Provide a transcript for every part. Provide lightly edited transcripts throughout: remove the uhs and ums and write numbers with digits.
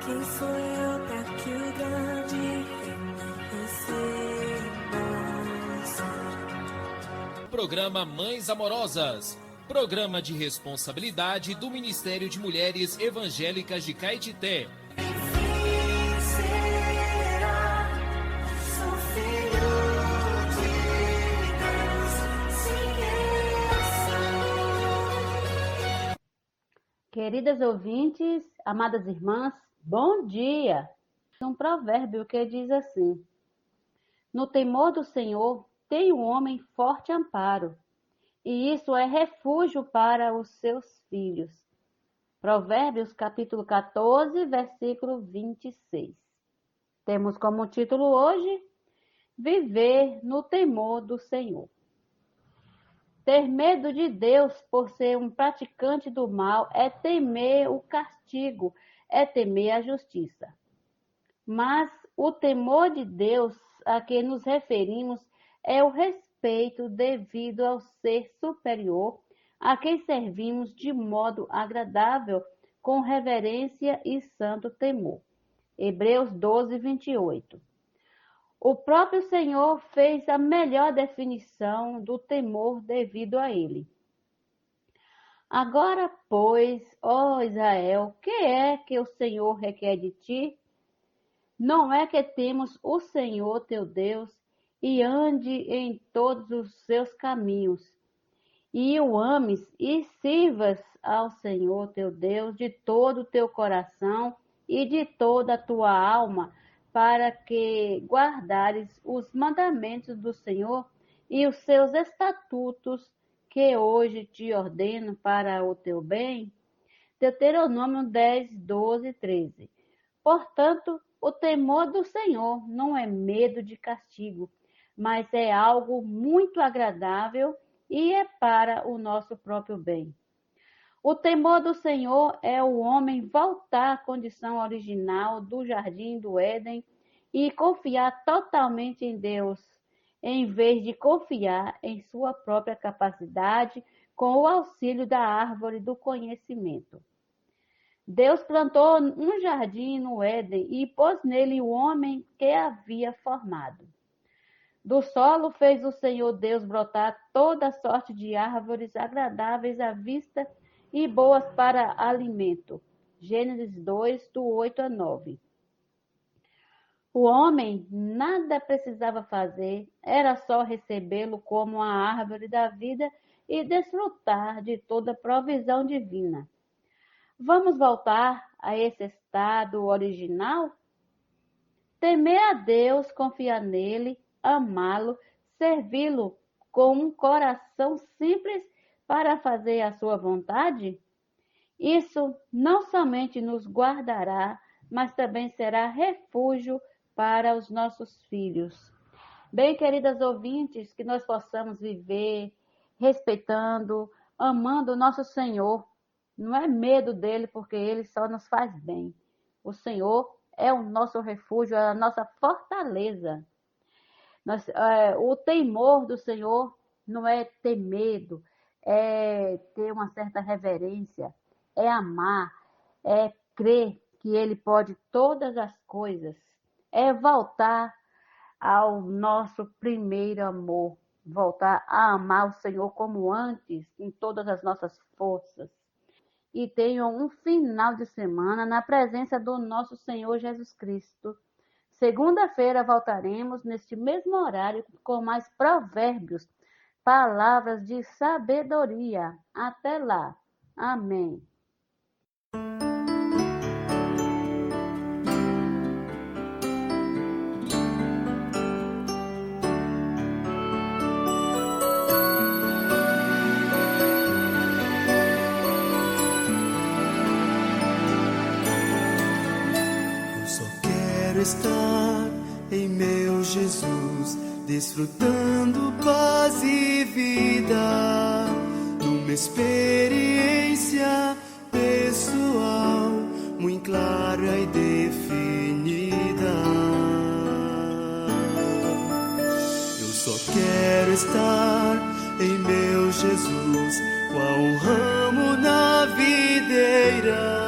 Quem sou eu para que o grande rei receba? Programa Mães Amorosas. Programa de responsabilidade do Ministério de Mulheres Evangélicas de Caetité. Queridas ouvintes, amadas irmãs, bom dia! Um provérbio que diz assim: no temor do Senhor tem o homem forte amparo, e isso é refúgio para os seus filhos. Provérbios capítulo 14, versículo 26. Temos como título hoje, Viver no temor do Senhor. Ter medo de Deus por ser um praticante do mal é temer o castigo, é temer a justiça. Mas o temor de Deus a que nos referimos é o respeito devido ao ser superior a quem servimos de modo agradável, com reverência e santo temor. Hebreus 12, 28. O próprio Senhor fez a melhor definição do temor devido a ele. Agora, pois, ó Israel, que é que o Senhor requer de ti? Não é que temos o Senhor teu Deus e ande em todos os seus caminhos, e o ames e sirvas ao Senhor teu Deus de todo o teu coração e de toda a tua alma, para que guardares os mandamentos do Senhor e os seus estatutos que hoje te ordeno para o teu bem? Deuteronômio 10, 12, 13. Portanto, o temor do Senhor não é medo de castigo, mas é algo muito agradável e é para o nosso próprio bem. O temor do Senhor é o homem voltar à condição original do jardim do Éden e confiar totalmente em Deus, em vez de confiar em sua própria capacidade com o auxílio da árvore do conhecimento. Deus plantou um jardim no Éden e pôs nele o homem que havia formado. Do solo fez o Senhor Deus brotar toda sorte de árvores agradáveis à vista e boas para alimento. Gênesis 2, do 8 a 9. O homem nada precisava fazer, era só recebê-lo como a árvore da vida e desfrutar de toda a provisão divina. Vamos voltar a esse estado original? Temer a Deus, confiar nele, amá-lo, servi-lo com um coração simples para fazer a sua vontade? Isso não somente nos guardará, mas também será refúgio para os nossos filhos. Bem, queridas ouvintes, que nós possamos viver respeitando, amando o nosso Senhor. Não é medo dele, porque ele só nos faz bem. O Senhor é o nosso refúgio, é a nossa fortaleza. O temor do Senhor não é ter medo, é ter uma certa reverência, é amar, é crer que Ele pode todas as coisas, é voltar ao nosso primeiro amor, voltar a amar o Senhor como antes, em todas as nossas forças. E tenham um final de semana na presença do nosso Senhor Jesus Cristo. Segunda-feira voltaremos neste mesmo horário com mais provérbios, palavras de sabedoria. Até lá. Amém. Estar em meu Jesus, desfrutando paz e vida, numa experiência pessoal, muito clara e definida. Eu só quero estar em meu Jesus, qual um ramo na videira,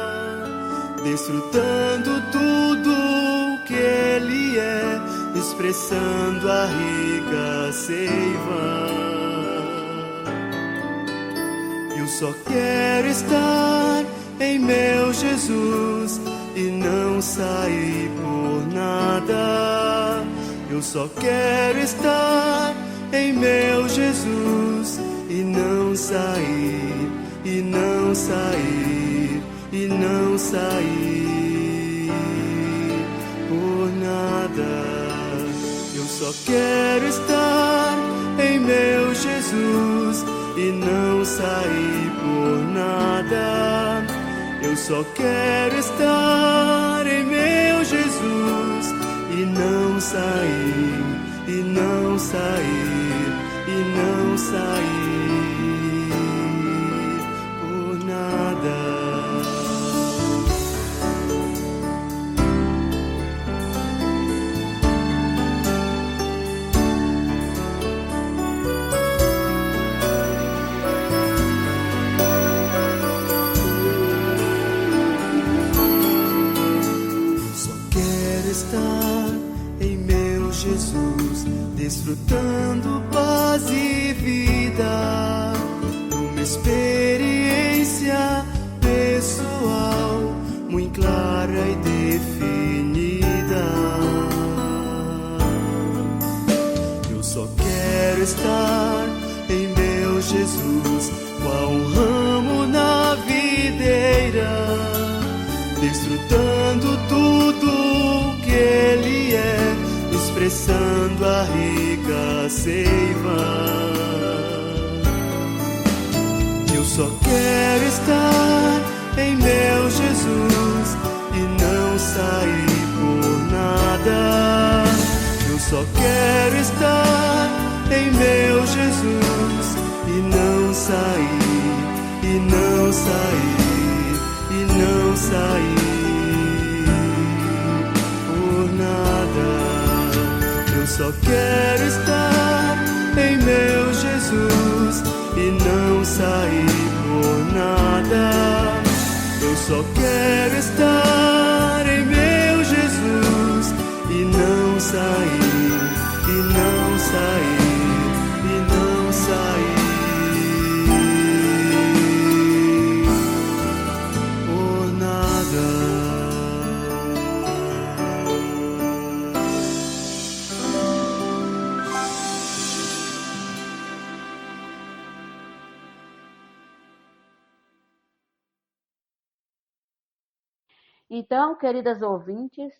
desfrutando tudo que Ele é, expressando a rica seiva. Eu só quero estar em meu Jesus e não sair por nada. Eu só quero estar em meu Jesus e não sair, e não sair, e não sair por nada. Eu só quero estar em meu Jesus e não sair por nada. Eu só quero estar em meu Jesus e não sair, e não sair, e não sair por nada. Estar em meu Jesus, desfrutando paz e vida, uma experiência pessoal, muito clara e definida. Eu só quero estar em meu Jesus, qual um ramo na videira, desfrutando tudo que Ele é, expressando a rica seiva. Eu só quero estar em meu Jesus e não sair por nada. Eu só quero estar em meu Jesus e não sair, e não sair, e não sair por nada. Eu só quero estar em meu Jesus e não sair por nada. Eu só quero estar em meu Jesus e não sair, e não sair, e não sair por nada. Então, queridas ouvintes,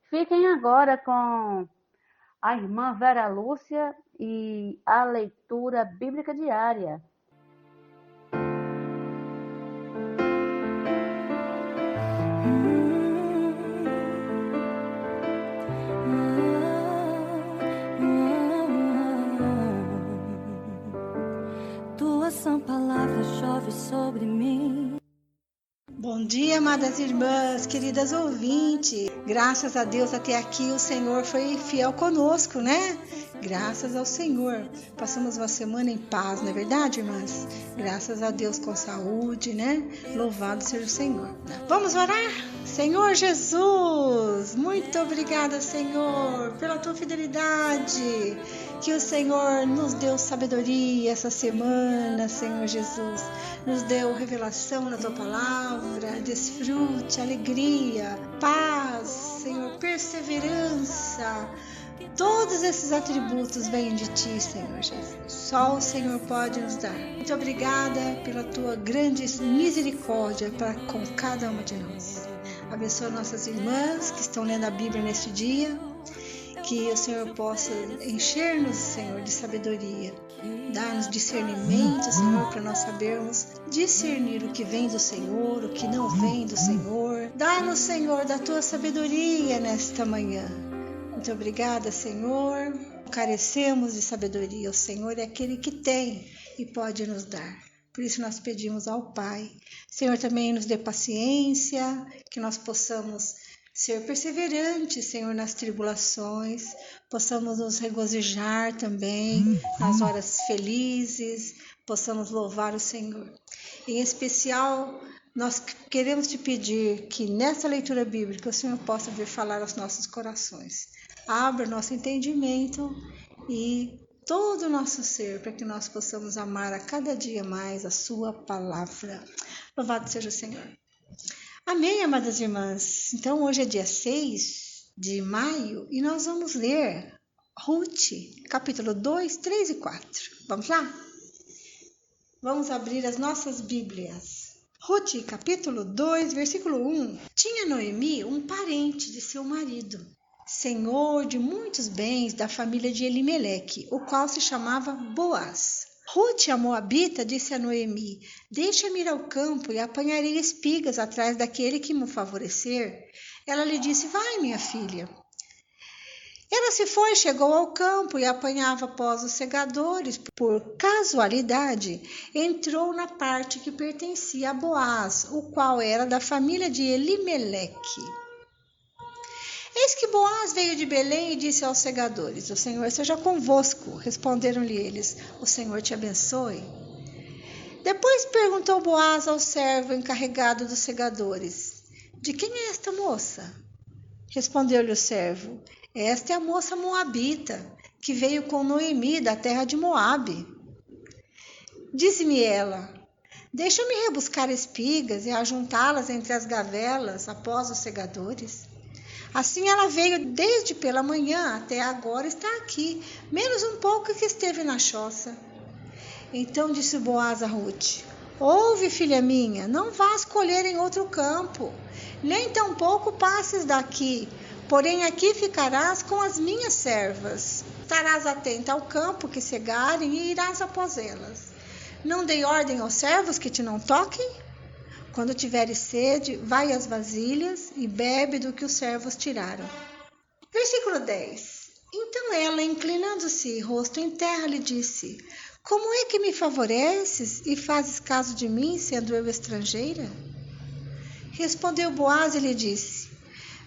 fiquem agora com a irmã Vera Lúcia e a leitura bíblica diária. Tua sã palavra chove sobre mim. Bom dia, amadas irmãs, queridas ouvintes. Graças a Deus até aqui o Senhor foi fiel conosco, né? Graças ao Senhor. Passamos uma semana em paz, não é verdade, irmãs? Graças a Deus com saúde, né? Louvado seja o Senhor. Vamos orar? Senhor Jesus, muito obrigada, Senhor, pela tua fidelidade. Que o Senhor nos deu sabedoria essa semana, Senhor Jesus. Nos deu revelação na tua palavra, desfrute, alegria, paz, Senhor, perseverança. Todos esses atributos vêm de ti, Senhor Jesus. Só o Senhor pode nos dar. Muito obrigada pela tua grande misericórdia para com cada uma de nós. Abençoa nossas irmãs que estão lendo a Bíblia neste dia. Que o Senhor possa encher-nos, Senhor, de sabedoria. Dar-nos discernimento, Senhor, para nós sabermos discernir o que vem do Senhor, o que não vem do Senhor. Dá-nos, Senhor, da tua sabedoria nesta manhã. Muito obrigada, Senhor. Carecemos de sabedoria. O Senhor é aquele que tem e pode nos dar. Por isso nós pedimos ao Pai. Senhor, também nos dê paciência, que nós possamos ser perseverantes, Senhor, nas tribulações, possamos nos regozijar também nas horas felizes, possamos louvar o Senhor. Em especial, nós queremos te pedir que nessa leitura bíblica o Senhor possa vir falar aos nossos corações. Abra nosso entendimento e todo o nosso ser para que nós possamos amar a cada dia mais a sua palavra. Louvado seja o Senhor. Amém, amadas irmãs. Então hoje é dia 6 de maio e nós vamos ler Ruth, capítulo 2, 3 e 4. Vamos lá? Vamos abrir as nossas Bíblias. Ruth, capítulo 2, versículo 1. Tinha Noemi um parente de seu marido, senhor de muitos bens da família de Elimeleque, o qual se chamava Boaz. Ruth, a moabita, disse a Noemi: deixa-me ir ao campo e apanharei espigas atrás daquele que me favorecer. Ela lhe disse: vai, minha filha. Ela se foi, chegou ao campo e apanhava após os segadores. Por casualidade, entrou na parte que pertencia a Boaz, o qual era da família de Elimeleque. Eis que Boaz veio de Belém e disse aos segadores: o Senhor seja convosco. Responderam-lhe eles: o Senhor te abençoe. Depois perguntou Boaz ao servo encarregado dos segadores: de quem é esta moça? Respondeu-lhe o servo: esta é a moça moabita, que veio com Noemi da terra de Moabe. Disse-me ela: deixa-me rebuscar espigas e ajuntá-las entre as gavelas após os segadores. Assim ela veio desde pela manhã até agora está aqui, menos um pouco que esteve na choça. Então disse Boaz a Ruth: ouve, filha minha, não vás colher em outro campo, nem tampouco passes daqui, porém aqui ficarás com as minhas servas. Estarás atenta ao campo que cegarem e irás após elas. Não dei ordem aos servos que te não toquem? Quando tiveres sede, vai às vasilhas e bebe do que os servos tiraram. Versículo 10. Então ela, inclinando-se, rosto em terra, lhe disse: como é que me favoreces e fazes caso de mim, sendo eu estrangeira? Respondeu Boaz e lhe disse: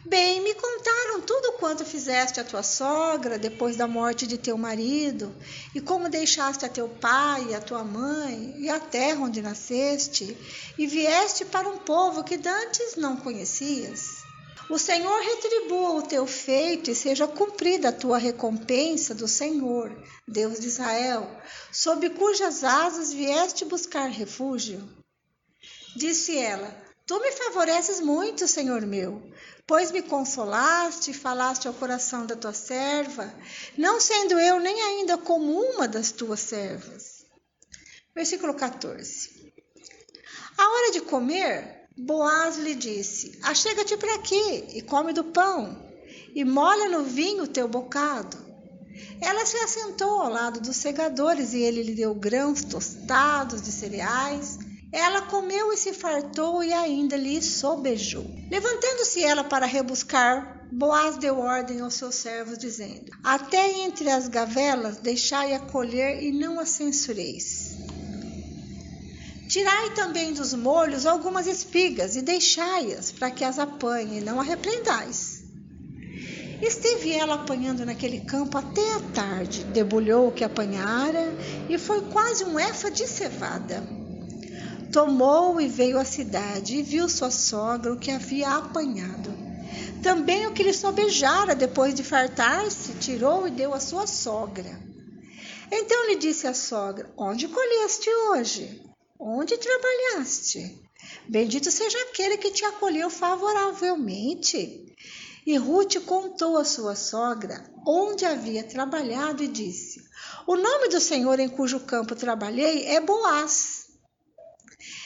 bem, me contaram tudo quanto fizeste a tua sogra depois da morte de teu marido, e como deixaste a teu pai e a tua mãe e a terra onde nasceste, e vieste para um povo que dantes não conhecias. O Senhor retribua o teu feito e seja cumprida a tua recompensa do Senhor, Deus de Israel, sob cujas asas vieste buscar refúgio. Disse ela: tu me favoreces muito, Senhor meu, pois me consolaste e falaste ao coração da tua serva, não sendo eu nem ainda como uma das tuas servas. Versículo 14. À hora de comer, Boaz lhe disse: achega-te para aqui e come do pão, e molha no vinho o teu bocado. Ela se assentou ao lado dos segadores e ele lhe deu grãos tostados de cereais. Ela comeu e se fartou e ainda lhe sobejou. Levantando-se ela para rebuscar, Boaz deu ordem aos seus servos, dizendo: até entre as gavelas deixai-a colher e não a censureis. Tirai também dos molhos algumas espigas e deixai-as, para que as apanhe e não a repreendais. Esteve ela apanhando naquele campo até a tarde, debulhou o que apanhara e foi quase um efa de cevada. Tomou e veio à cidade e viu sua sogra o que havia apanhado. Também o que lhe sobejara depois de fartar-se, tirou e deu à sua sogra. Então lhe disse a sogra: onde colheste hoje? Onde trabalhaste? Bendito seja aquele que te acolheu favoravelmente. E Ruth contou à sua sogra onde havia trabalhado e disse: o nome do Senhor em cujo campo trabalhei é Boaz.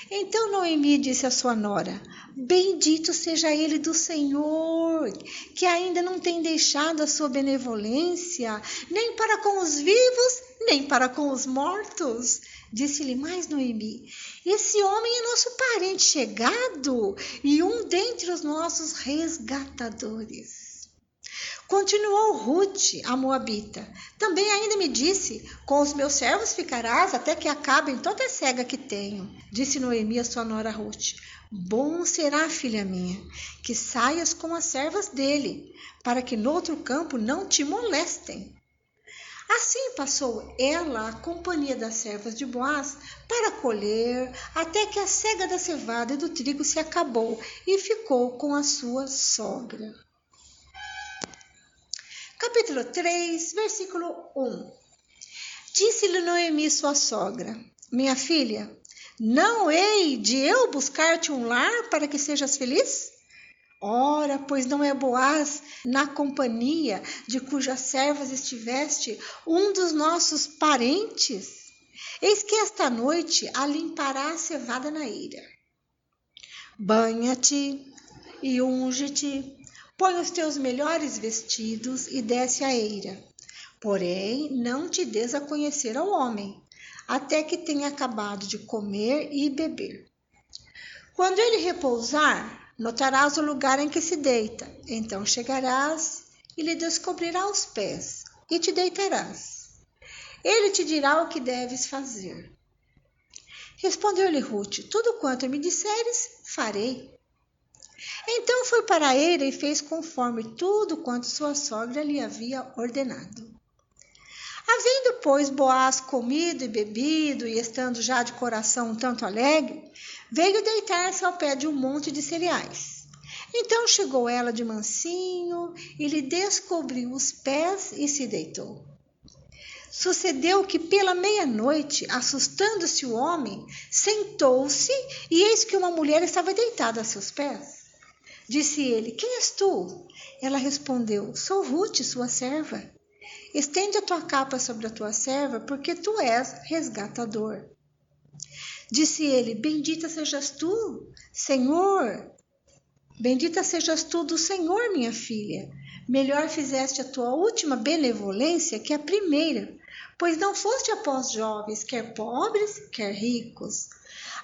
Então Noemi disse à sua nora: bendito seja ele do Senhor, que ainda não tem deixado a sua benevolência, nem para com os vivos, nem para com os mortos. Disse-lhe mais Noemi: esse homem é nosso parente chegado e um dentre os nossos resgatadores. Continuou Ruth, a moabita: também ainda me disse: com os meus servos ficarás até que acabem toda a cega que tenho. Disse Noemi a sua nora Ruth: bom será, filha minha, que saias com as servas dele, para que no outro campo não te molestem. Assim passou ela a companhia das servas de Boaz para colher, até que a cega da cevada e do trigo se acabou, e ficou com a sua sogra. Capítulo 3, versículo 1. Disse-lhe Noemi, sua sogra: minha filha, não hei de eu buscar-te um lar para que sejas feliz? Ora, pois não é Boaz, na companhia de cujas servas estiveste, um dos nossos parentes? Eis que esta noite a limpará a cevada na eira. Banha-te e unge-te, põe os teus melhores vestidos e desce a eira. Porém, não te des a conhecer ao homem, até que tenha acabado de comer e beber. Quando ele repousar, notarás o lugar em que se deita. Então chegarás e lhe descobrirás os pés, e te deitarás. Ele te dirá o que deves fazer. Respondeu-lhe Rute: tudo quanto me disseres, farei. Então foi para a eira e fez conforme tudo quanto sua sogra lhe havia ordenado. Havendo, pois, Boaz comido e bebido, e estando já de coração um tanto alegre, veio deitar-se ao pé de um monte de cereais. Então chegou ela de mansinho, e lhe descobriu os pés, e se deitou. Sucedeu que pela meia-noite, assustando-se o homem, sentou-se, e eis que uma mulher estava deitada a seus pés. Disse ele: quem és tu? Ela respondeu: sou Rute, sua serva. Estende a tua capa sobre a tua serva, porque tu és resgatador. Disse ele: bendita sejas tu, Senhor. Bendita sejas tu do Senhor, minha filha. Melhor fizeste a tua última benevolência que a primeira, pois não foste após jovens, quer pobres, quer ricos.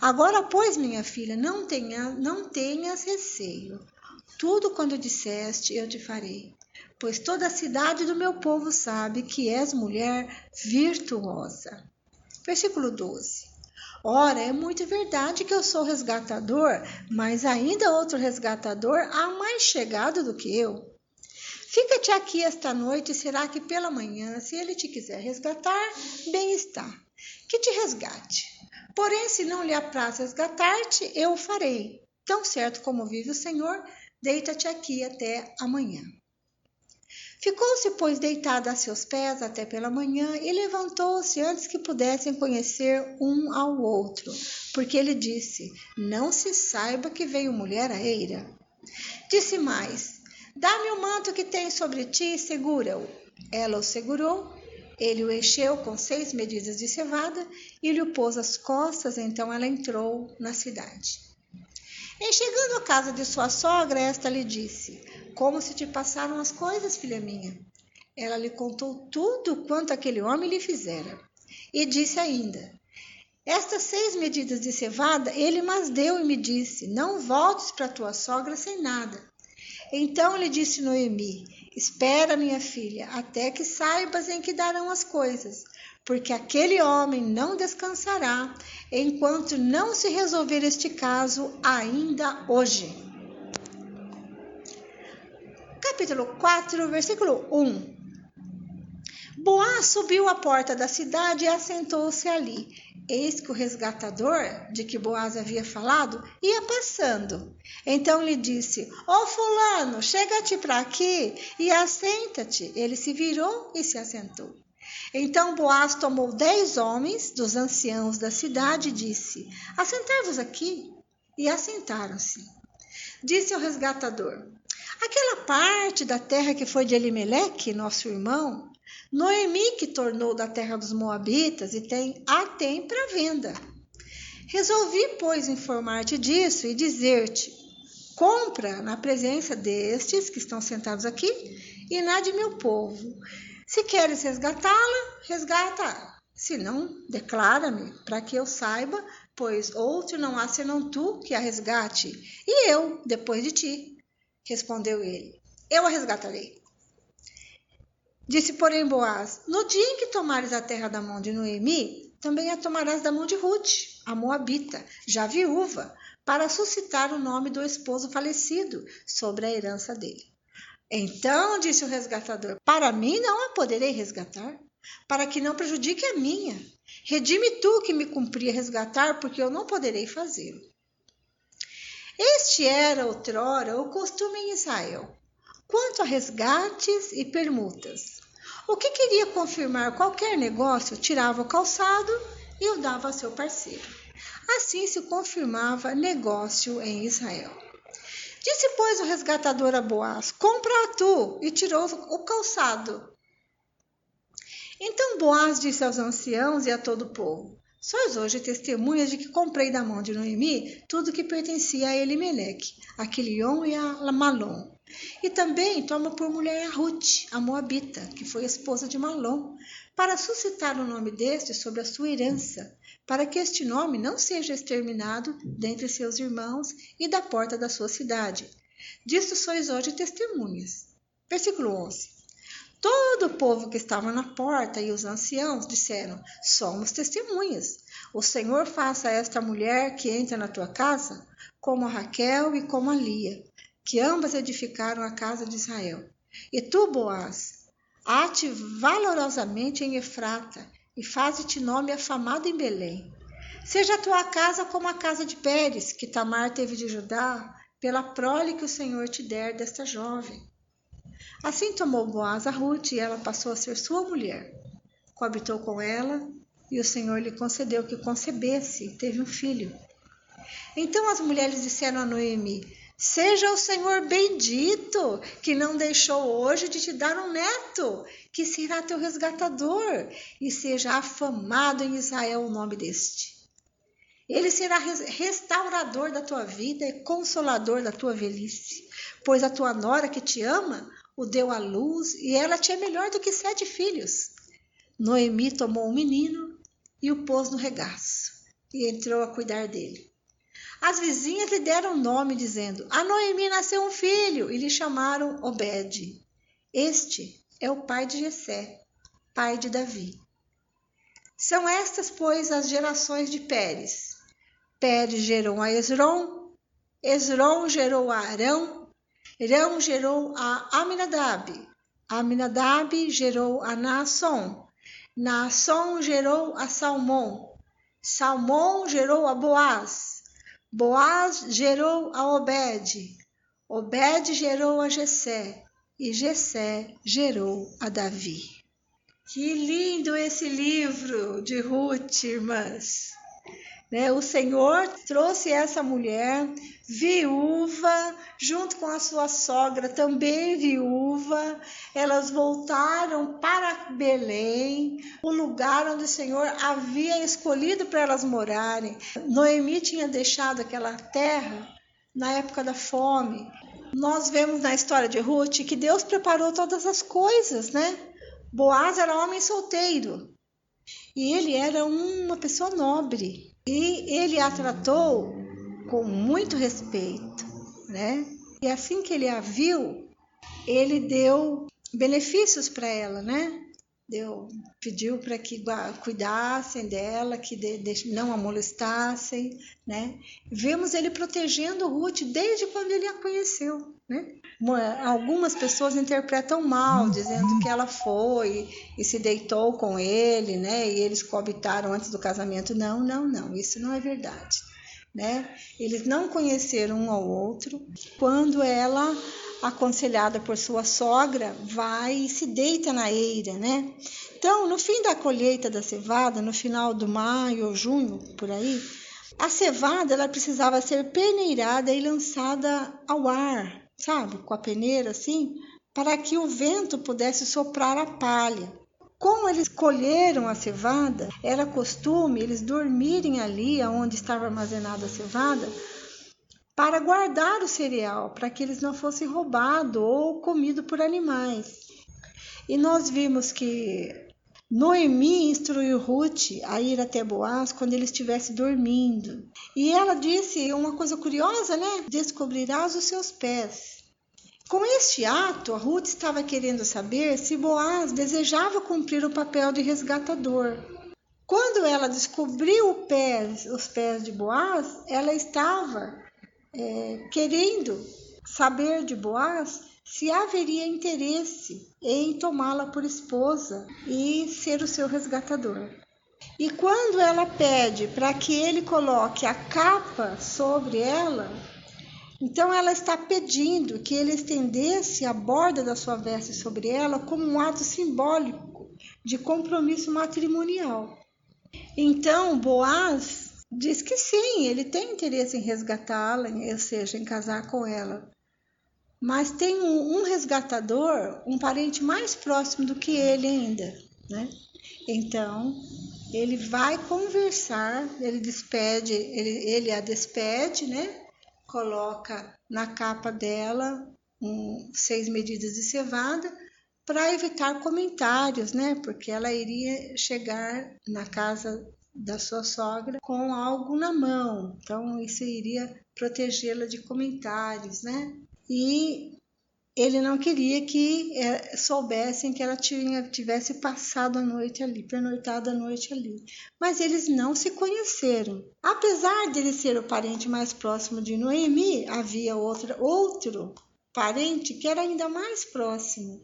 Agora, pois, minha filha, não tenhas receio. Tudo quando disseste, eu te farei. Pois toda a cidade do meu povo sabe que és mulher virtuosa. Versículo 12. Ora, é muito verdade que eu sou resgatador, mas ainda outro resgatador há mais chegado do que eu. Fica-te aqui esta noite, e será que pela manhã, se ele te quiser resgatar, bem está, que te resgate. Porém, se não lhe apraz resgatar-te, eu o farei. Tão certo como vive o Senhor, deita-te aqui até amanhã. Ficou-se, pois, deitada a seus pés até pela manhã e levantou-se antes que pudessem conhecer um ao outro, porque ele disse: não se saiba que veio mulher à eira. Disse mais: dá-me o manto que tens sobre ti e segura-o. Ela o segurou, ele o encheu com 6 medidas de cevada e lhe o pôs às costas, então ela entrou na cidade. Em chegando à casa de sua sogra, esta lhe disse: como se te passaram as coisas, filha minha? Ela lhe contou tudo quanto aquele homem lhe fizera. E disse ainda: estas 6 medidas de cevada ele mas deu e me disse: não voltes para tua sogra sem nada. Então lhe disse Noemi: espera, minha filha, até que saibas em que darão as coisas, porque aquele homem não descansará enquanto não se resolver este caso ainda hoje. Capítulo 4, versículo 1. Boaz subiu à porta da cidade e assentou-se ali. Eis que o resgatador, de que Boaz havia falado, ia passando. Então lhe disse: ó fulano, chega-te para aqui e assenta-te. Ele se virou e se assentou. Então Boaz tomou 10 homens dos anciãos da cidade e disse: assentai-vos aqui. E assentaram-se. Disse ao resgatador: aquela parte da terra que foi de Elimeleque, nosso irmão, Noemi que tornou da terra dos Moabitas e a tem para venda. Resolvi, pois, informar-te disso e dizer-te: compra na presença destes que estão sentados aqui e na de meu povo. Se queres resgatá-la, resgata-a. Se não, declara-me, para que eu saiba, pois outro não há senão tu que a resgate, e eu, depois de ti. Respondeu ele: eu a resgatarei. Disse, porém, Boaz: no dia em que tomares a terra da mão de Noemi, também a tomarás da mão de Rute, a Moabita, já viúva, para suscitar o nome do esposo falecido sobre a herança dele. Então disse o resgatador: para mim não a poderei resgatar, para que não prejudique a minha. Redime tu que me cumpria resgatar, porque eu não poderei fazê-lo. Este era outrora o costume em Israel, quanto a resgates e permutas. O que queria confirmar qualquer negócio, tirava o calçado e o dava a seu parceiro. Assim se confirmava negócio em Israel. Disse, pois, o resgatador a Boaz, compra tu, e tirou o calçado. Então Boaz disse aos anciãos e a todo o povo, sois hoje testemunhas de que comprei da mão de Noemi tudo que pertencia a Elimeleque, a Quilion e a Malom. E também toma por mulher a Ruth, a Moabita, que foi esposa de Malom, para suscitar o nome deste sobre a sua herança, para que este nome não seja exterminado dentre seus irmãos e da porta da sua cidade. Disto sois hoje testemunhas. Versículo 11. Todo o povo que estava na porta e os anciãos disseram, somos testemunhas. O Senhor faça a esta mulher que entra na tua casa, como a Raquel e como a Lia, que ambas edificaram a casa de Israel. E tu, Boaz, ate valorosamente em Efrata, e faze-te nome afamado em Belém. Seja a tua casa como a casa de Pérez, que Tamar teve de Judá, pela prole que o Senhor te der desta jovem. Assim tomou Boaz a Ruth, e ela passou a ser sua mulher. Coabitou com ela, e o Senhor lhe concedeu que concebesse, e teve um filho. Então as mulheres disseram a Noemi, seja o Senhor bendito, que não deixou hoje de te dar um neto, que será teu resgatador, e seja afamado em Israel o nome deste. Ele será restaurador da tua vida e consolador da tua velhice, pois a tua nora que te ama o deu à luz, e ela te é melhor do que 7 filhos. Noemi tomou um menino e o pôs no regaço, e entrou a cuidar dele. As vizinhas lhe deram nome, dizendo, a Noemi nasceu um filho, e lhe chamaram Obed. Este é o pai de Jessé, pai de Davi. São estas, pois, as gerações de Pérez. Pérez gerou a Esrom, Esrom gerou a Arão, Arão gerou a Aminadab, Aminadab gerou a Naasson, Naasson gerou a Salmão, Salmão gerou a Boaz, Boaz gerou a Obed, Obed gerou a Jessé, e Jessé gerou a Davi. Que lindo esse livro de Ruth, irmãs! O Senhor trouxe essa mulher viúva, junto com a sua sogra também viúva. Elas voltaram para Belém, o lugar onde o Senhor havia escolhido para elas morarem. Noemi tinha deixado aquela terra na época da fome. Nós vemos na história de Ruth que Deus preparou todas as coisas, né? Boaz era homem solteiro e ele era uma pessoa nobre. E ele a tratou com muito respeito, né? E assim que ele a viu, ele deu benefícios para ela, né? Pediu para que cuidassem dela, que não a molestassem, né? Vemos ele protegendo Ruth desde quando ele a conheceu, né? Algumas pessoas interpretam mal, dizendo que ela foi e se deitou com ele, né? E eles coabitaram antes do casamento. Não, isso não é verdade, né? Eles não conheceram um ao outro. Quando ela, aconselhada por sua sogra, vai e se deita na eira, né? Então, no fim da colheita da cevada, no final do maio ou junho, por aí, a cevada ela precisava ser peneirada e lançada ao ar, sabe? Com a peneira assim, para que o vento pudesse soprar a palha. Como eles colheram a cevada, era costume eles dormirem ali onde estava armazenada a cevada, para guardar o cereal, para que eles não fossem roubados ou comidos por animais. E nós vimos que Noemi instruiu Ruth a ir até Boaz quando ele estivesse dormindo. E ela disse uma coisa curiosa, né? Descobrirás os seus pés. Com este ato, a Ruth estava querendo saber se Boaz desejava cumprir o papel de resgatador. Quando ela descobriu os pés de Boaz, ela estava querendo saber de Boaz se haveria interesse em tomá-la por esposa e ser o seu resgatador. E quando ela pede para que ele coloque a capa sobre ela, então ela está pedindo que ele estendesse a borda da sua veste sobre ela como um ato simbólico de compromisso matrimonial. Então Boaz diz que sim, ele tem interesse em resgatá-la, ou seja, em casar com ela. Mas tem um resgatador, um parente mais próximo do que ele ainda, né? Então, ele vai conversar, ele a despede, né? Coloca na capa dela 6 medidas de cevada para evitar comentários, né? Porque ela iria chegar na casa da sua sogra com algo na mão. Então, isso iria protegê-la de comentários, né? E ele não queria que soubessem que ela tivesse passado a noite ali, pernoitado a noite ali. Mas eles não se conheceram. Apesar dele ser o parente mais próximo de Noemi, havia outro parente que era ainda mais próximo.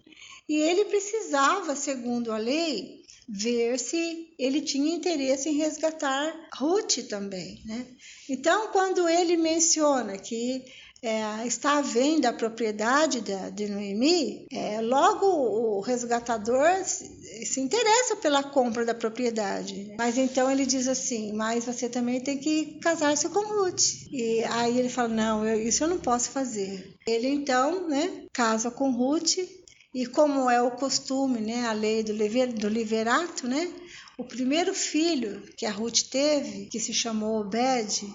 E ele precisava, segundo a lei, ver se ele tinha interesse em resgatar Ruth também, né? Então, quando ele menciona que está à venda a propriedade de Noemi, logo o resgatador se interessa pela compra da propriedade. Mas então ele diz assim, mas você também tem que casar-se com Ruth. E aí ele fala, não, isso eu não posso fazer. Ele então, né, casa com Ruth, e como é o costume, né, a lei do levirato, né, o primeiro filho que a Ruth teve, que se chamou Obed,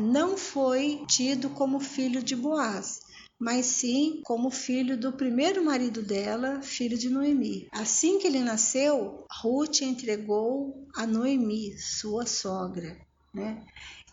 não foi tido como filho de Boaz, mas sim como filho do primeiro marido dela, filho de Noemi. Assim que ele nasceu, Ruth entregou a Noemi, sua sogra, né?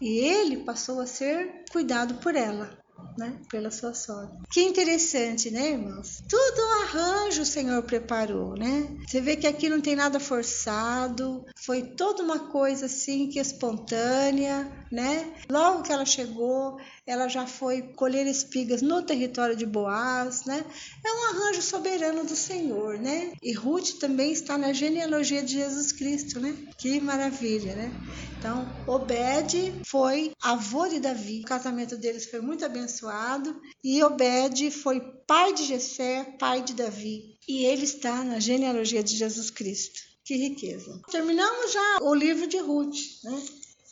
E ele passou a ser cuidado por ela, né, pela sua sogra. Que interessante, né, irmãos? Tudo arranjo o Senhor preparou, né? Você vê que aqui não tem nada forçado, foi toda uma coisa assim que espontânea, né? Logo que ela chegou, ela já foi colher espigas no território de Boaz, né? É um arranjo soberano do Senhor, né? E Ruth também está na genealogia de Jesus Cristo, né? Que maravilha, né? Então, Obed foi avô de Davi. O casamento deles foi muito abençoado. E Obed foi pai de Jessé, pai de Davi. E ele está na genealogia de Jesus Cristo. Que riqueza. Terminamos já o livro de Ruth, né?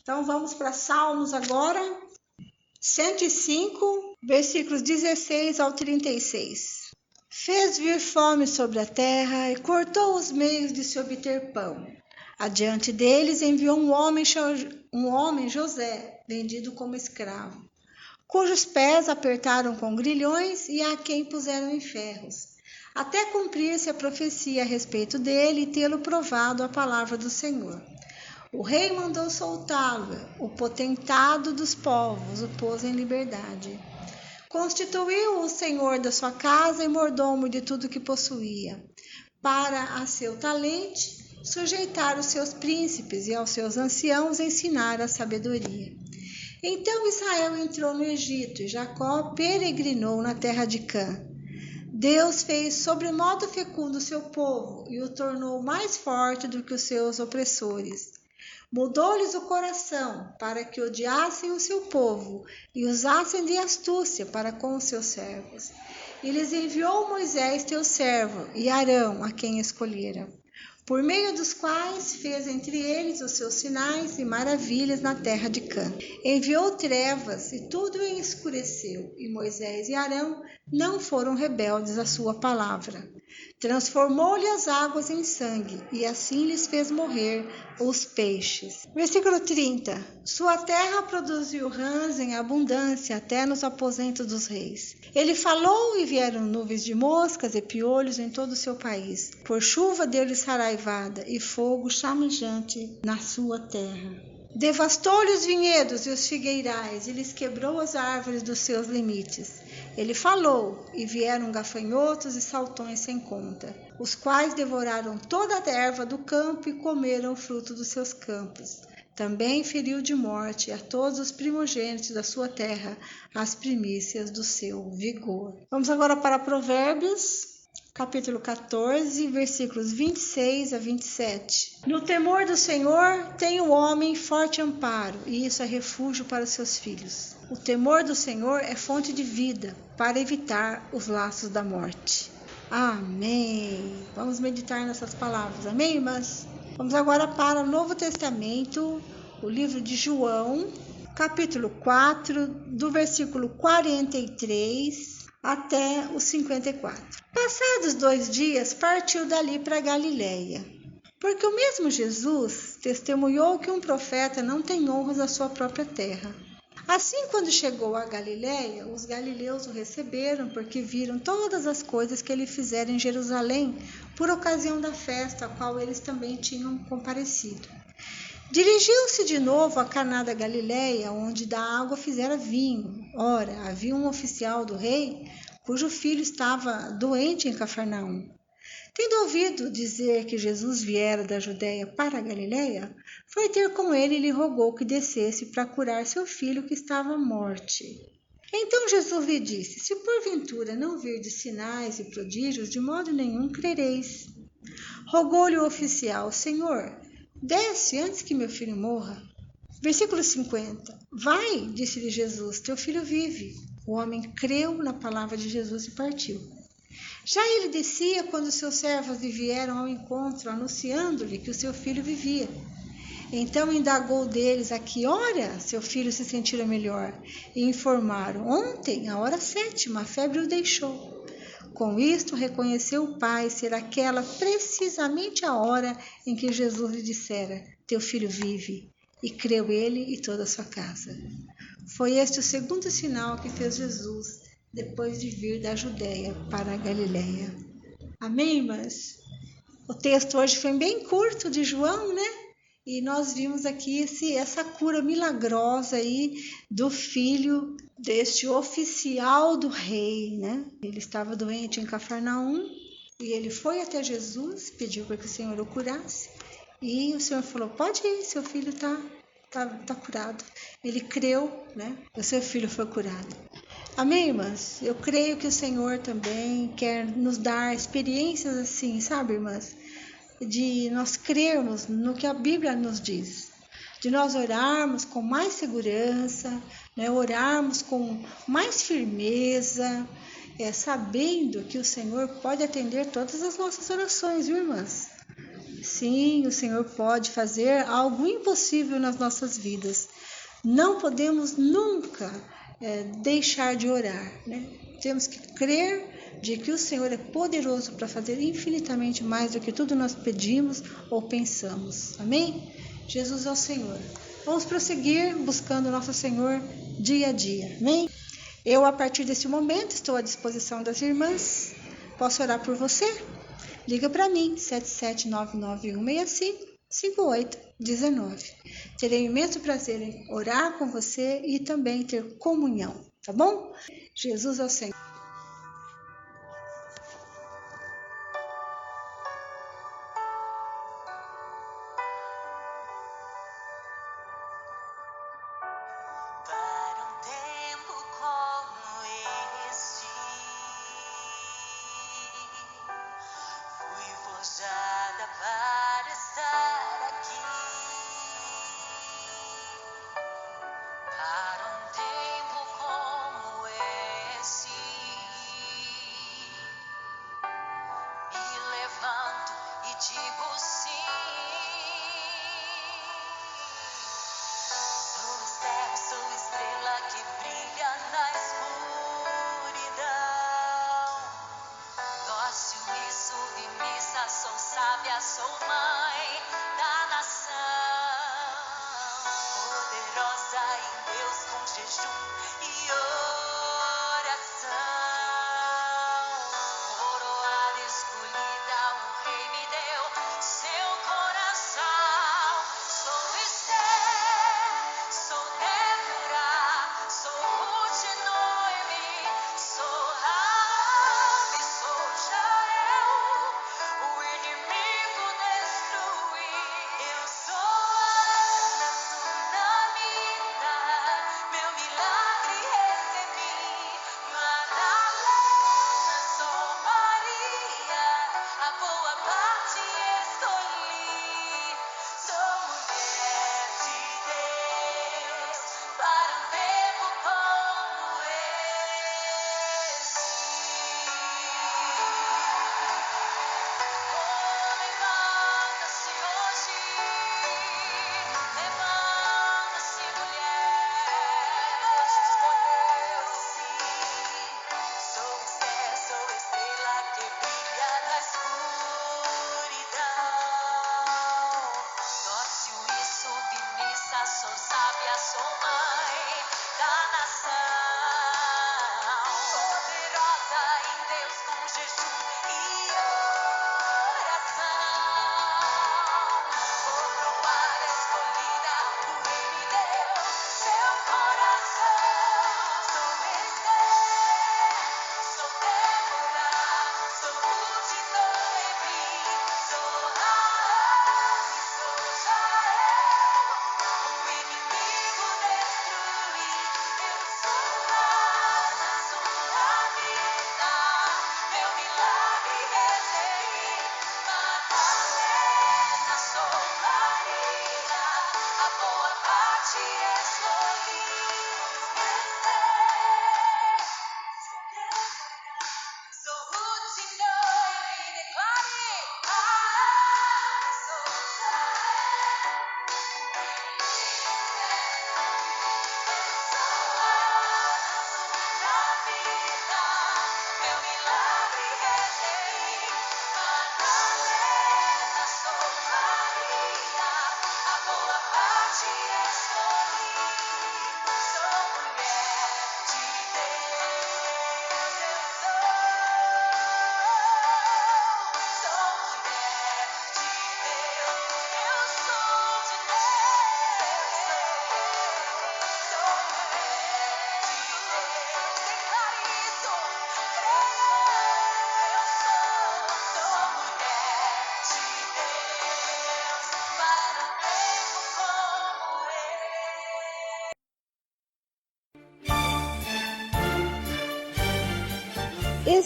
Então, vamos para Salmos agora. 105, versículos 16 ao 36. Fez vir fome sobre a terra e cortou os meios de se obter pão. Adiante deles enviou um homem, José, vendido como escravo, cujos pés apertaram com grilhões e a quem puseram em ferros, até cumprir-se a profecia a respeito dele e tê-lo provado a palavra do Senhor. O rei mandou soltá-lo, o potentado dos povos o pôs em liberdade. Constituiu o senhor da sua casa e mordomo de tudo que possuía, para a seu talento sujeitar os seus príncipes e aos seus anciãos ensinar a sabedoria. Então Israel entrou no Egito e Jacó peregrinou na terra de Cã. Deus fez sobremodo fecundo o seu povo e o tornou mais forte do que os seus opressores. Mudou-lhes o coração para que odiassem o seu povo e usassem de astúcia para com os seus servos. E lhes enviou Moisés, teu servo, e Arão, a quem escolhera, por meio dos quais fez entre eles os seus sinais e maravilhas na terra de Cã. Enviou trevas e tudo escureceu, e Moisés e Arão não foram rebeldes à sua palavra. Transformou-lhe as águas em sangue, e assim lhes fez morrer os peixes. Versículo 30. Sua terra produziu rãs em abundância até nos aposentos dos reis. Ele falou e vieram nuvens de moscas e piolhos em todo o seu país. Por chuva deu-lhe saraivada e fogo chamejante na sua terra. Devastou-lhe os vinhedos e os figueirais e lhes quebrou as árvores dos seus limites. Ele falou, e vieram gafanhotos e saltões sem conta, os quais devoraram toda a erva do campo e comeram o fruto dos seus campos. Também feriu de morte a todos os primogênitos da sua terra, as primícias do seu vigor. Vamos agora para Provérbios, capítulo 14, versículos 26 a 27. No temor do Senhor tem o homem forte amparo, e isso é refúgio para os seus filhos. O temor do Senhor é fonte de vida, para evitar os laços da morte. Amém. Vamos meditar nessas palavras. Amém, irmãs? Vamos agora para o Novo Testamento, o livro de João, capítulo 4, do versículo 43 até o 54. Passados 2 dias, partiu dali para Galiléia, porque o mesmo Jesus testemunhou que um profeta não tem honras à sua própria terra. Assim, quando chegou a Galiléia, os galileus o receberam, porque viram todas as coisas que ele fizera em Jerusalém, por ocasião da festa, a qual eles também tinham comparecido. Dirigiu-se de novo a Caná da Galiléia, onde da água fizera vinho. Ora, havia um oficial do rei, cujo filho estava doente em Cafarnaum. Tendo ouvido dizer que Jesus viera da Judéia para a Galiléia, foi ter com ele e lhe rogou que descesse para curar seu filho que estava à morte. Então Jesus lhe disse: se porventura não virdes sinais e prodígios, de modo nenhum crereis. Rogou-lhe o oficial: Senhor, desce antes que meu filho morra. Versículo 50. Vai, disse-lhe Jesus, teu filho vive. O homem creu na palavra de Jesus e partiu. Já ele descia quando seus servos lhe vieram ao encontro, anunciando-lhe que o seu filho vivia. Então indagou deles a que hora seu filho se sentira melhor, e informaram: ontem, à hora 7, a febre o deixou. Com isto reconheceu o pai ser aquela precisamente a hora em que Jesus lhe dissera: teu filho vive. E creu ele e toda a sua casa. Foi este o segundo sinal que fez Jesus, depois de vir da Judéia para a Galiléia. Amém, irmãs? O texto hoje foi bem curto de João, né? E nós vimos aqui essa cura milagrosa aí do filho deste oficial do rei, né? Ele estava doente em Cafarnaum e ele foi até Jesus, pediu para que o Senhor o curasse. E o Senhor falou: pode ir, seu filho tá curado. Ele creu, né? O seu filho foi curado. Amém, irmãs? Eu creio que o Senhor também quer nos dar experiências assim, sabe, irmãs? De nós crermos no que a Bíblia nos diz. De nós orarmos com mais segurança, né? Orarmos com mais firmeza, sabendo que o Senhor pode atender todas as nossas orações, viu, irmãs? Sim, o Senhor pode fazer algo impossível nas nossas vidas. Não podemos nunca deixar de orar, né? Temos que crer de que o Senhor é poderoso para fazer infinitamente mais do que tudo nós pedimos ou pensamos. Amém? Jesus é o Senhor. Vamos prosseguir buscando o nosso Senhor dia a dia. Amém? Eu, a partir desse momento, estou à disposição das irmãs. Posso orar por você? Liga para mim, 77991655819. Terei imenso prazer em orar com você e também ter comunhão, tá bom? Jesus é o Senhor. Para estar aqui, para tempo como esse, me levanto e digo sim. Sou estéreo, sou estrela que brilha na escuridão. Dócil e submissa, sou sábia, sou mãe da nação. Poderosa em Deus com jejum e oração. Coroada escolhida, o rei me deu seu coração. Sou Esther, sou Débora, sou Ruth e Noemi, sou Raabe, sou Jael, o inimigo destruí. Eu sou a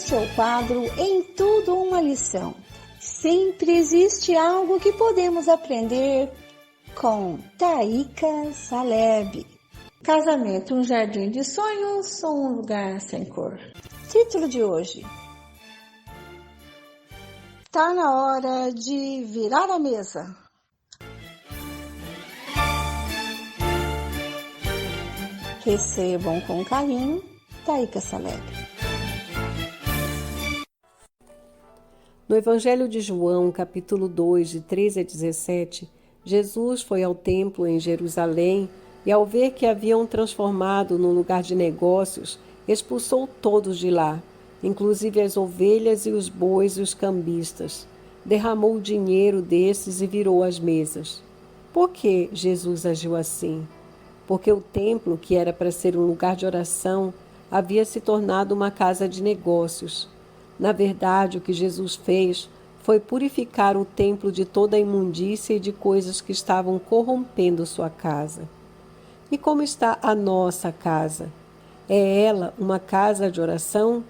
Este é o quadro Em Tudo uma Lição. Sempre existe algo que podemos aprender com Taíka Saleb. Casamento, um jardim de sonhos ou um lugar sem cor? Título de hoje. Tá na hora de virar a mesa. Recebam com carinho, Taíka Saleb. No Evangelho de João, capítulo 2, de 13 a 17, Jesus foi ao templo em Jerusalém e, ao ver que haviam transformado num lugar de negócios, expulsou todos de lá, inclusive as ovelhas e os bois e os cambistas. Derramou o dinheiro desses e virou as mesas. Por que Jesus agiu assim? Porque o templo, que era para ser um lugar de oração, havia se tornado uma casa de negócios. Na verdade, o que Jesus fez foi purificar o templo de toda a imundícia e de coisas que estavam corrompendo sua casa. E como está a nossa casa? É ela uma casa de oração?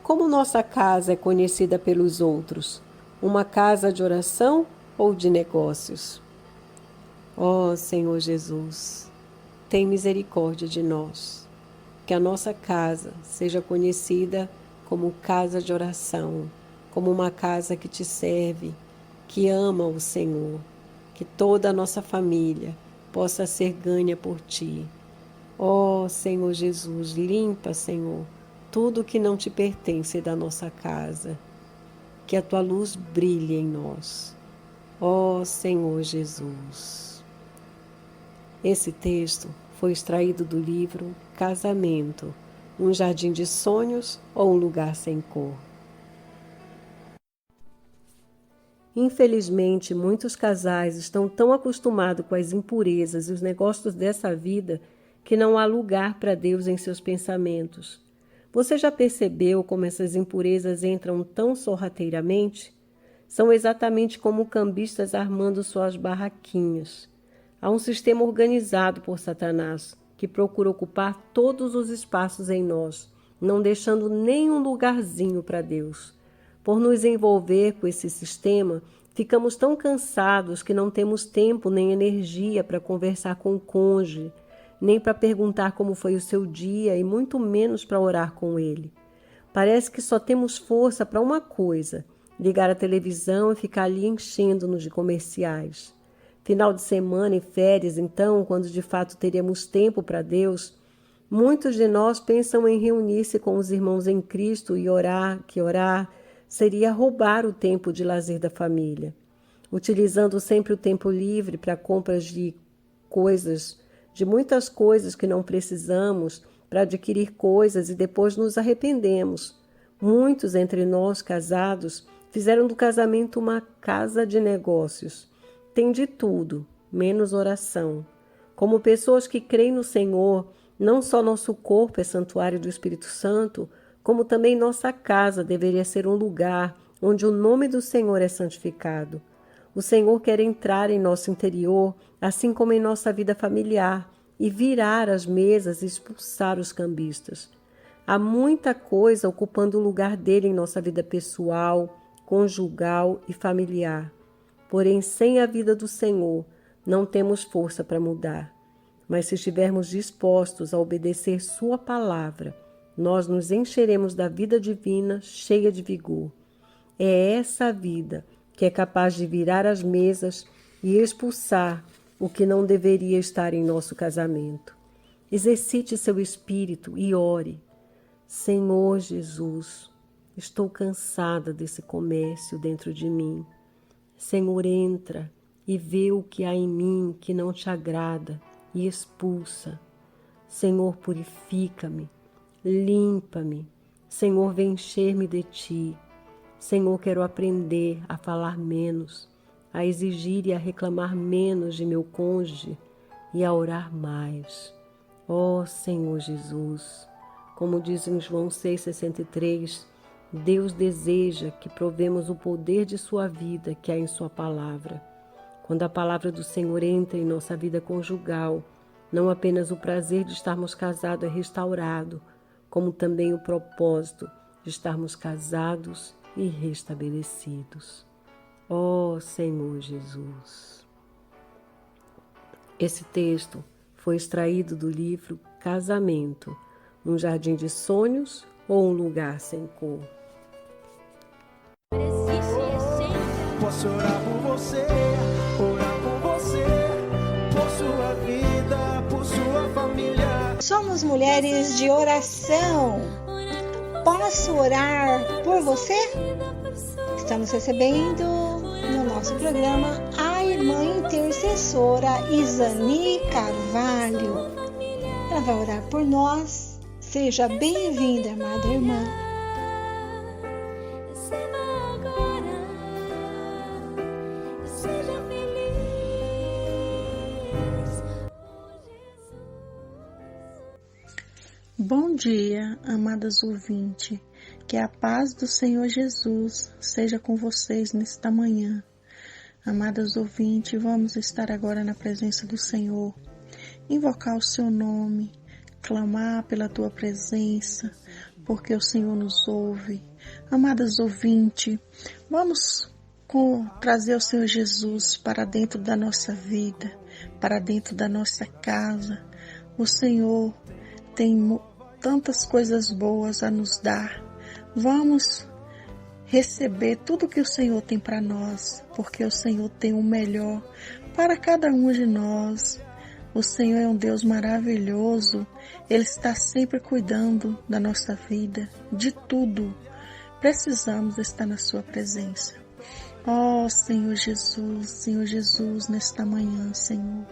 Como nossa casa é conhecida pelos outros? Uma casa de oração ou de negócios? Ó Senhor Jesus, tem misericórdia de nós. Que a nossa casa seja conhecida como casa de oração, como uma casa que te serve, que ama o Senhor. Que toda a nossa família possa ser ganha por ti. Ó Senhor Jesus, limpa, Senhor, tudo que não te pertence da nossa casa. Que a tua luz brilhe em nós. Ó Senhor Jesus. Esse texto foi extraído do livro Casamento, um jardim de sonhos ou um lugar sem cor. Infelizmente, muitos casais estão tão acostumados com as impurezas e os negócios dessa vida que não há lugar para Deus em seus pensamentos. Você já percebeu como essas impurezas entram tão sorrateiramente? São exatamente como cambistas armando suas barraquinhas. Há um sistema organizado por Satanás que procura ocupar todos os espaços em nós, não deixando nenhum lugarzinho para Deus. Por nos envolver com esse sistema, ficamos tão cansados que não temos tempo nem energia para conversar com o cônjuge, nem para perguntar como foi o seu dia e muito menos para orar com ele. Parece que só temos força para uma coisa: ligar a televisão e ficar ali enchendo-nos de comerciais. Final de semana e férias, então, quando de fato teríamos tempo para Deus, muitos de nós pensam em reunir-se com os irmãos em Cristo e orar, que orar seria roubar o tempo de lazer da família, utilizando sempre o tempo livre para compras de muitas coisas que não precisamos, para adquirir coisas e depois nos arrependemos. Muitos entre nós casados fizeram do casamento uma casa de negócios. Tem de tudo, menos oração. Como pessoas que creem no Senhor, não só nosso corpo é santuário do Espírito Santo, como também nossa casa deveria ser um lugar onde o nome do Senhor é santificado. O Senhor quer entrar em nosso interior, assim como em nossa vida familiar, e virar as mesas e expulsar os cambistas. Há muita coisa ocupando o lugar dele em nossa vida pessoal, conjugal e familiar. Porém, sem a vida do Senhor, não temos força para mudar. Mas se estivermos dispostos a obedecer sua palavra, nós nos encheremos da vida divina cheia de vigor. É essa vida que é capaz de virar as mesas e expulsar o que não deveria estar em nosso casamento. Exercite seu espírito e ore. Senhor Jesus, estou cansada desse comércio dentro de mim. Senhor, entra e vê o que há em mim que não te agrada e expulsa. Senhor, purifica-me, limpa-me. Senhor, vem encher-me de ti. Senhor, quero aprender a falar menos, a exigir e a reclamar menos de meu cônjuge e a orar mais. Ó Senhor Jesus, como diz em João 6,63, Deus deseja que provemos o poder de sua vida que há em sua palavra. Quando a palavra do Senhor entra em nossa vida conjugal, não apenas o prazer de estarmos casados é restaurado, como também o propósito de estarmos casados e restabelecidos. Ó Senhor Jesus! Esse texto foi extraído do livro Casamento, num jardim de sonhos ou um lugar sem cor. Posso orar por você, por sua vida, por sua família. Somos mulheres de oração. Posso orar por você? Estamos recebendo no nosso programa a irmã intercessora Isani Carvalho. Ela vai orar por nós. Seja bem-vinda, amada irmã. Bom dia, amadas ouvintes. Que a paz do Senhor Jesus seja com vocês nesta manhã. Amadas ouvintes, vamos estar agora na presença do Senhor, invocar o seu nome, clamar pela tua presença, porque o Senhor nos ouve. Amadas ouvintes, vamos trazer o Senhor Jesus para dentro da nossa vida, para dentro da nossa casa. O Senhor tem tantas coisas boas a nos dar. Vamos receber tudo que o Senhor tem para nós, porque o Senhor tem o melhor para cada um de nós. O Senhor é um Deus maravilhoso. Ele está sempre cuidando da nossa vida, de tudo. Precisamos estar na sua presença. Ó Senhor Jesus, nesta manhã, Senhor,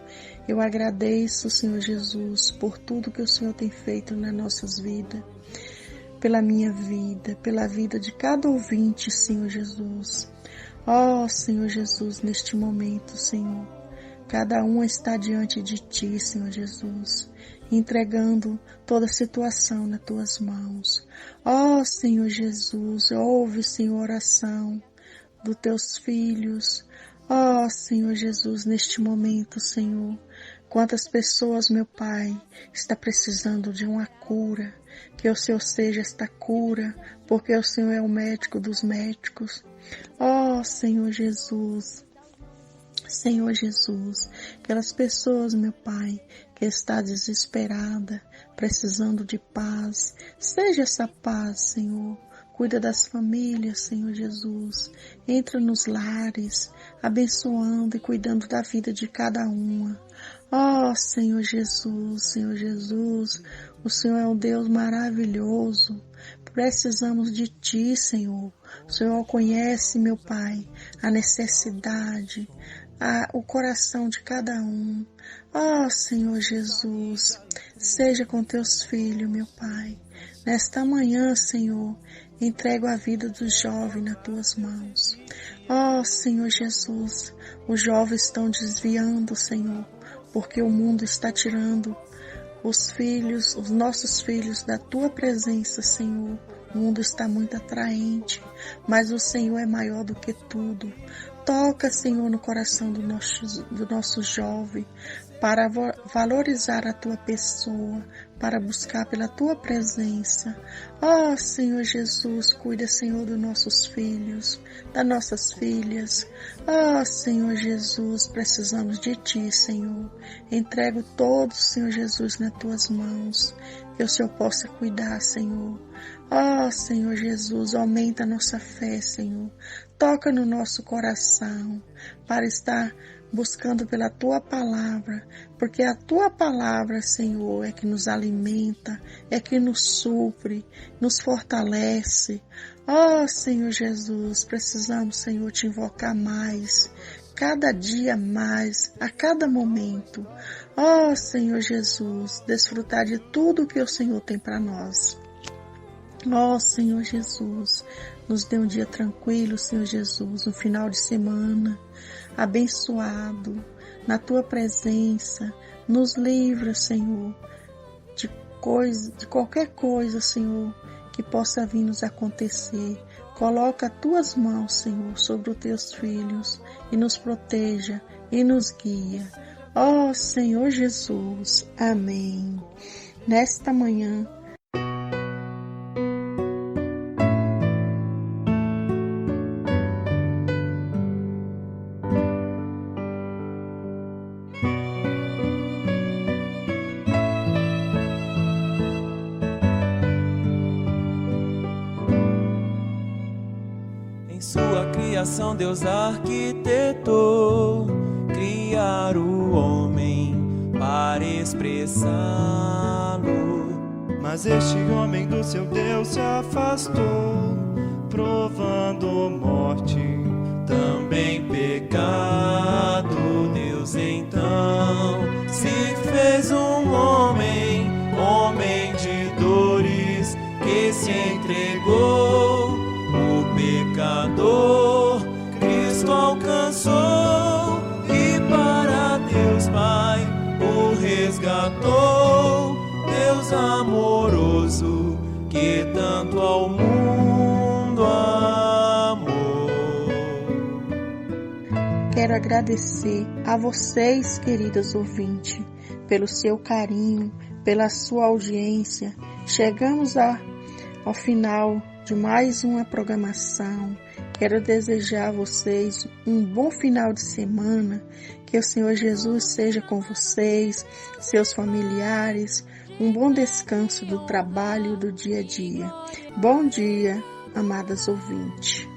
eu agradeço, Senhor Jesus, por tudo que o Senhor tem feito nas nossas vidas, pela minha vida, pela vida de cada ouvinte, Senhor Jesus. Ó Senhor Jesus, neste momento, Senhor, cada um está diante de Ti, Senhor Jesus, entregando toda a situação nas Tuas mãos. Ó Senhor Jesus, ouve, Senhor, a oração dos Teus filhos. Ó Senhor Jesus, neste momento, Senhor, quantas pessoas, meu Pai, está precisando de uma cura, que o Senhor seja esta cura, porque o Senhor é o médico dos médicos. Ó Senhor Jesus, aquelas pessoas, meu Pai, que está desesperada, precisando de paz, seja essa paz, Senhor. Cuida das famílias, Senhor Jesus. Entra nos lares, abençoando e cuidando da vida de cada uma. Ó Senhor Jesus, o Senhor é um Deus maravilhoso. Precisamos de Ti, Senhor. O Senhor conhece, meu Pai, a necessidade, o coração de cada um. Ó Senhor Jesus, seja com Teus filhos, meu Pai. Nesta manhã, Senhor, entrego a vida dos jovens nas Tuas mãos. Ó Senhor Jesus, os jovens estão desviando, Senhor, porque o mundo está tirando os nossos filhos da Tua presença, Senhor. O mundo está muito atraente, mas o Senhor é maior do que tudo. Toca, Senhor, no coração do nosso jovem, para valorizar a Tua pessoa, para buscar pela Tua presença. Ó Senhor Jesus, cuida, Senhor, dos nossos filhos, das nossas filhas. Ó Senhor Jesus, precisamos de Ti, Senhor. Entrego todos, Senhor Jesus, nas Tuas mãos, que o Senhor possa cuidar, Senhor. Ó Senhor Jesus, aumenta a nossa fé, Senhor. Toca no nosso coração, para estar buscando pela Tua palavra, porque a Tua palavra, Senhor, é que nos alimenta, é que nos supre, nos fortalece. Ó Senhor Jesus, precisamos, Senhor, Te invocar mais, cada dia mais, a cada momento. Ó Senhor Jesus, desfrutar de tudo que o Senhor tem para nós. Ó Senhor Jesus, nos dê um dia tranquilo, Senhor Jesus, um final de semana abençoado, na Tua presença. Nos livra, Senhor, de qualquer coisa, Senhor, que possa vir nos acontecer. Coloca as Tuas mãos, Senhor, sobre os Teus filhos e nos proteja e nos guia. Ó Senhor Jesus, amém. Nesta manhã, Em sua criação Deus arquitetou criar o homem para expressá-lo. Mas este homem do seu Deus se afastou, provando morte, também pecado. Deus então se fez um homem, homem de dores, que se entregou. O pecador Cristo alcançou e para Deus Pai o resgatou. Deus amoroso que tanto ao mundo amou. Quero agradecer a vocês, queridos ouvintes, pelo seu carinho, pela sua audiência. Chegamos ao final de mais uma programação. Quero desejar a vocês um bom final de semana, que o Senhor Jesus seja com vocês, seus familiares, um bom descanso do trabalho do dia a dia. Bom dia, amadas ouvintes.